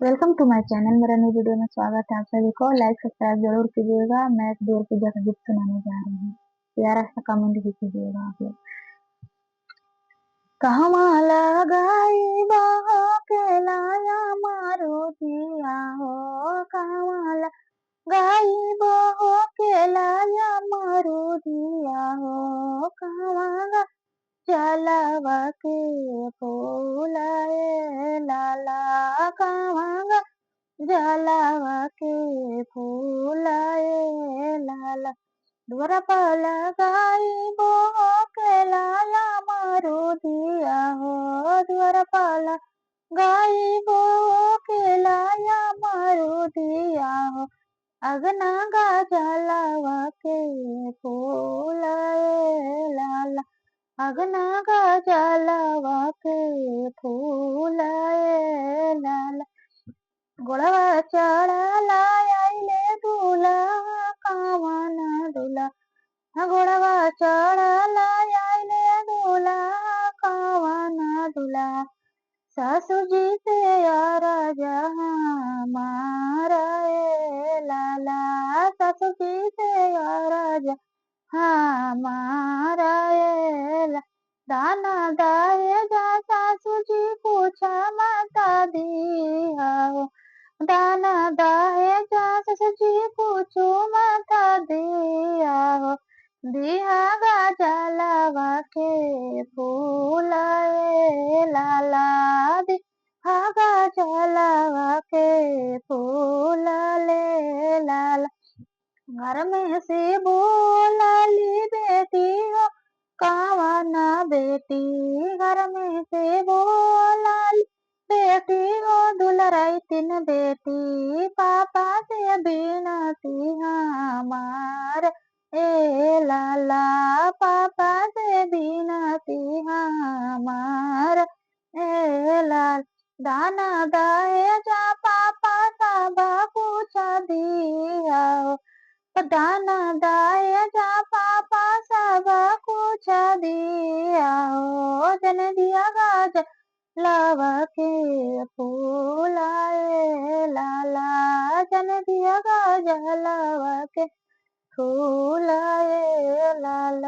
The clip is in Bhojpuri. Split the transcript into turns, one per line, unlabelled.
वेलकम टू माय चैनल। मेरा न्यू वीडियो में स्वागत है आप सभी को। लाइक सब्सक्राइब जरूर कीजिएगा। मैं एक दूर पूजा का गीत सुनाने जा रही हूँ। प्यारा सा कमेंट भी कीजिएगा आप लोग। कहवा लगाई बहो के लाया मारो दिया हो, कहवा लगाई बहो के लाया मारो दिया हो, कहवा चलावा के फूलाए लाला, कहवा जलावा के फूलाए लाला, द्वारा पर लगाई बहो के लाया मारो दिया हो, द्वारा पर लगाई बहो के लाया मारो दिया हो, अगना गा जलावा के फूलाए लाला, अगना गा जलावा के फूलाए लाला, गोड़वा चढ़ला आइले दूल्हा कावन दूल्हा, गोड़वा चढ़ला आइले दूल्हा कावन दूल्हा, सासू जी से राजा हमारा ए लाला, सासू जी से राजा हमारा ए ला, दाना दाए जा सासू जी पूछा माता दिया हो, दाना दाए जा सासू जी पूछो माता दिया हो, दिया गा जलावा के फूलाए लाला, दिया गा जलावा के फूलाए लाला, घर में से बोलाली बेटी हो कावाना बेटी, घर में से बोलाली बेटी हो दुलराई तीन बेटी, पापा से बिनती हमार ए लाला, पापा से बिनती हमार ए लाल, दाना दाए जा पापा सब कुछ दिया हो, दाना दाए जा पापा सब कुछ दिया हो, जन दिया गाज लावा के फूलाए लाला, जन दिया गाज लावा के फूलाए लाला।